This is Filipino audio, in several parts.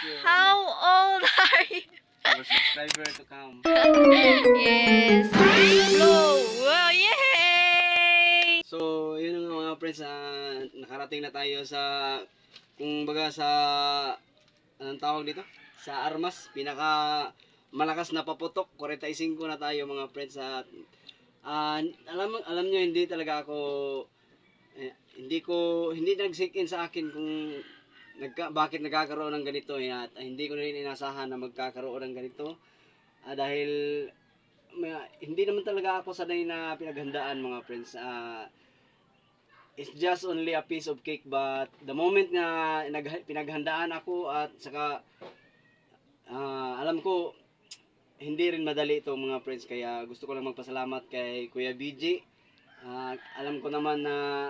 you. How old are you? For subscriber to come. Yes. Blow. Wow, yay! So, yun nga mga friends, nakarating na tayo sa, kung baga sa, anong tawag dito? Sa Armas, pinaka malakas na paputok, 45 na tayo mga friends. At alam nyo, hindi talaga ako, hindi nag-sink in sa akin kung bakit nagkakaroon ng ganito. At hindi ko na rin inasahan na magkakaroon ng ganito. Dahil hindi naman talaga ako sanay na pinaghandaan mga friends. It's just only a piece of cake, but the moment na pinaghandaan ako at saka alam ko hindi rin madali ito mga friends, kaya gusto ko lang magpasalamat kay Kuya BJ. Alam ko naman na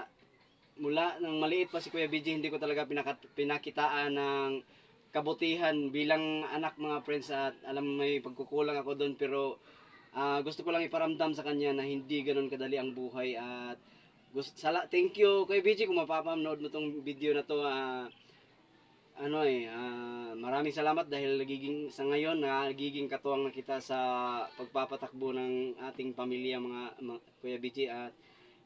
mula nang maliit pa si Kuya BJ, hindi ko talaga pinakitaan ng kabutihan bilang anak mga friends, at alam may pagkukulang ako doon, pero gusto ko lang iparamdam sa kanya na hindi ganoon kadali ang buhay. At thank you Kuya BJ kung mapapanood mo tong video na to. Maraming salamat dahil sa ngayon nagiging katuwang na kita sa pagpapatakbo ng ating pamilya mga Kuya BJ, at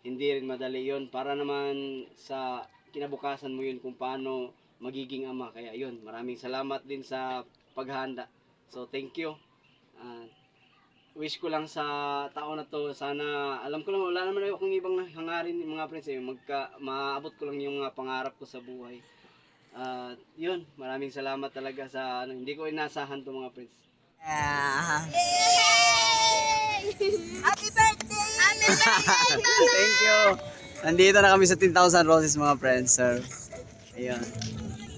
hindi rin madali yon, para naman sa kinabukasan mo yun kung paano magiging ama. Kaya yun, maraming salamat din sa paghanda. So thank you. Wish ko lang sa taon na to, sana, alam ko lang wala naman akong ibang hangarin mga friends, maabot ko lang yung mga pangarap ko sa buhay. Yun, maraming salamat talaga sa hindi ko inasahan to mga friends. Happy birthday! Happy birthday! Thank you. Nandito na kami sa 10,000 roses mga friends, sir. Ayun.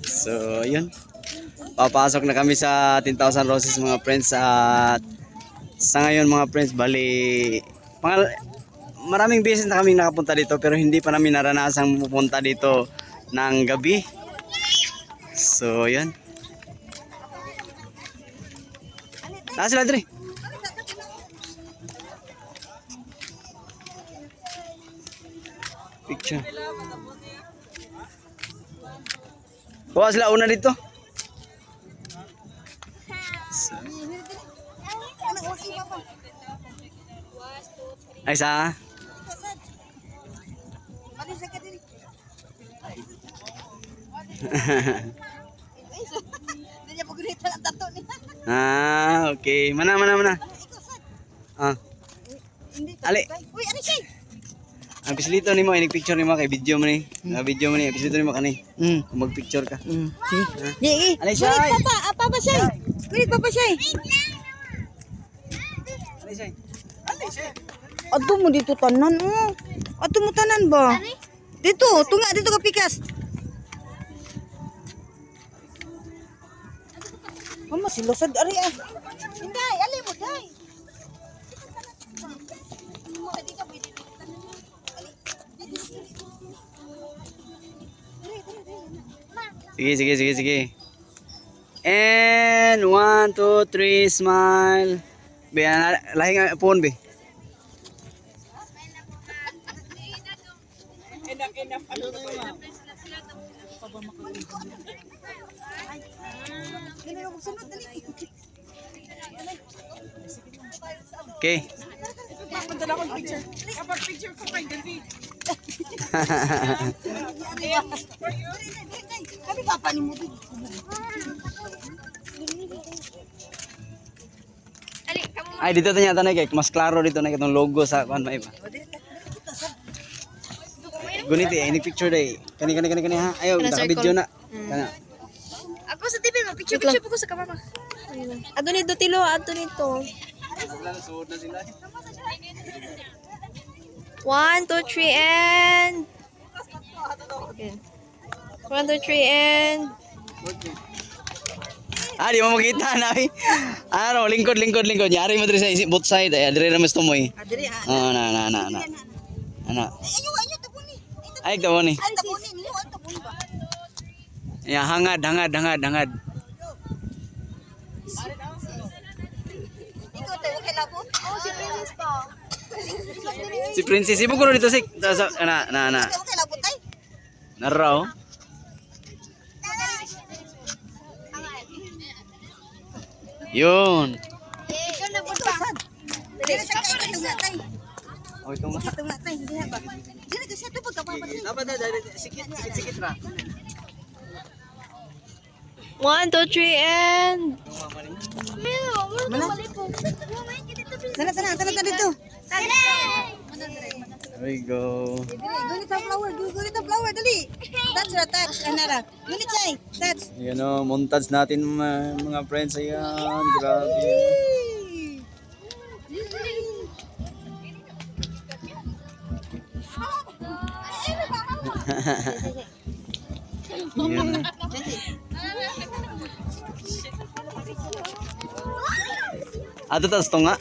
So, yun. Papasok na kami sa 10,000 roses mga friends, at sa ngayon mga friends, bali maraming beses na kami nakapunta dito, pero hindi pa namin naranasang pupunta dito ng gabi. So, yun. Nasa sila dre. Picture. Kuha sila una dito. So. Ay sa. Okay. Mana. Ali. Uy, ano siya? Ang pisilito nimo, inig picture nimo kay video mo ni. Video mo ni, pisilito nimo kani. Kung mag-picture ka. Sige. Ali siya. Papa siya. Wait, papa siya. Ali siya. Ato mo dito tanan, oh. Ato mo tanan ba? Dito, tunga dito ka pikas. Mama sila sad ari ah. Hinday, ali mo day. Sige. And 1, 2, 3, smile. Be, lahi nga phone be. Okay. Padala ko picture. Kapag picture ko kay David. Kami papa ni mo. Ay dito ternyata na kay mas klaro dito na itong logo sa kuan ba iba. Guniti ini picture day. Kani ha. Ayo kita video na. Kana. Ako sa TV mo picture po ko sa kamama. Ato nito tilo, ato nito. Suod na sila. 1, 2, 3 and okay. 1, 2, 3 and Di mo makita na eh. Lingkod. Nyari mo diri sa both side. Ay, diri na mas tumoy. adiri Na. Ano? Ayo tabuni. Ay, tabo ni. Tabuni niyo, tabuni ba? Ya, hangad. Ikaw tayo kay labo? Oh, si Princess pa. Si Princess, ibo ko dito sik. Na. Ikaw kay labo tay? Naraw. Yun. Ikaw na po pa. Dili sa ka ito nga tay. Oh, ito nga. Ito nga tay, diha ba? Dili kasi ito pagkapapansin. Dapat na, sikit ra. 1, 2, 3, and... Tara dito. There we go. Gunit ang flower, dali. Touch ra, touch. Anara. Gunit say, touch. Yan o, montage natin mga friends. Ayan, grabe. Yan. Ato tas to nga.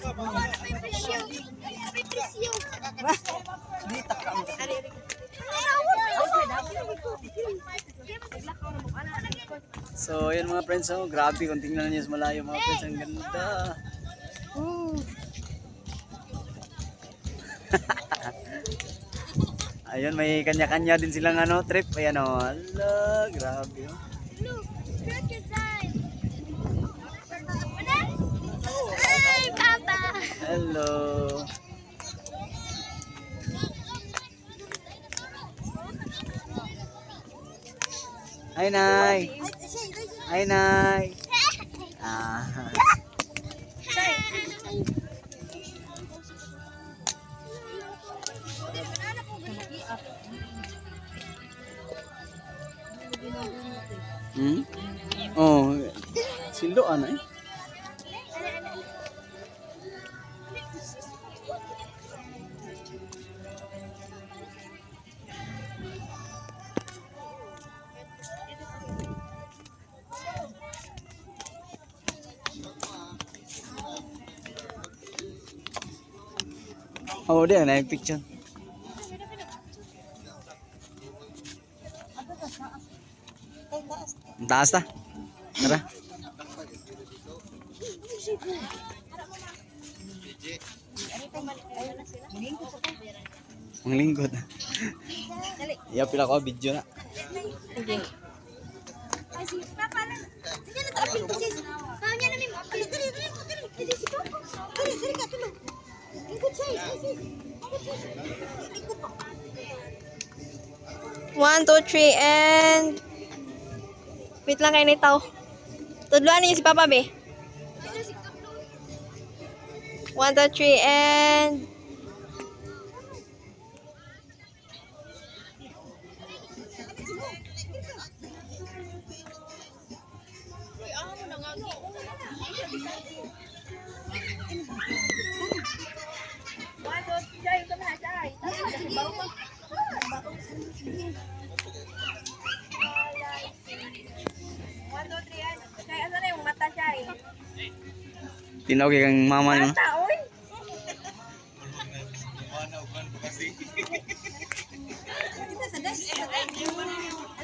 So, yun mga friends, oh, grabe kung tingnan niyo sa malayo mga friends, ang ganda. Ayun, may kanya-kanya din silang ano, trip. Ayan oh, ala, grabe oh. Hi, Papa! Hello. Hi, Nay. Hi, Nay. Ah. Hmm? Oh, sindoan eh. Oh, dia na yung picture. Ang taas ta. Tara. Ang lingkod. Iya pila ko video na. Okay. One, two, three, and... Wait lang kayo nito. Tudluan niyo si Papa, be. 1, 2, 3, and... Tinaw kay kang mama niyo.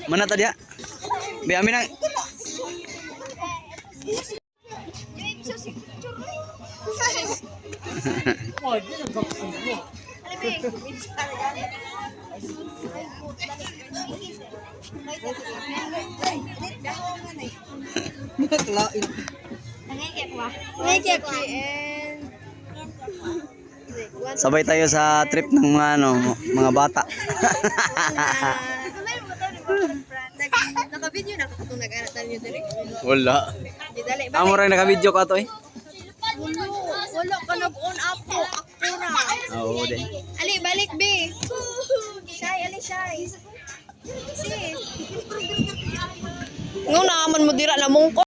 Mana tadi ya? Be amin ang. Sabay tayo sa trip ng mga ano, mga bata. Naka-video na katong nag-aratan niyo diri. Wala. Di dali. Amo ra naka-video ka to eh. Wala ka nag-on up ko. Ako na. Oo, de. Ali, balik, be. Shy, ali, shy. Sis. Nung naaman mo dira na mong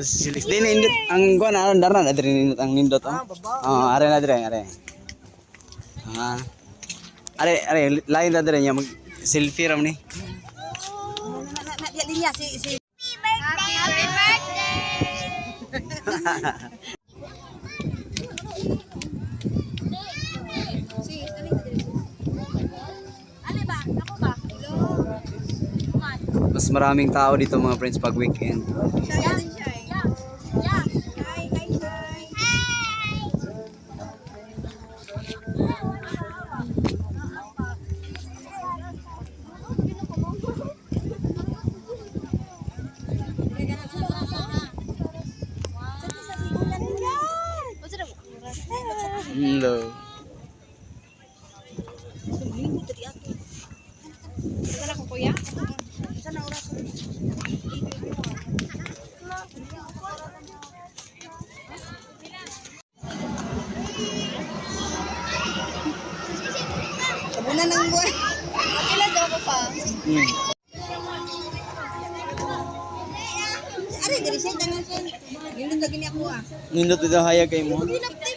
Silis din indot ang kuan aron darna adre nindot ang nindot oh. Oh, are na dire, are. Ah. Are lain na dire nya mag selfie ram ni. Dia si Happy birthday! Mas maraming tao dito mga friends pag weekend. Hello. Sana ko kuya? Tabunan ng buwan. Ilan daw ko pa? Ari, diri siya tangan siya. Nindot lagi ni ako ah. Nindot ito hayag kay mo. Hinapti.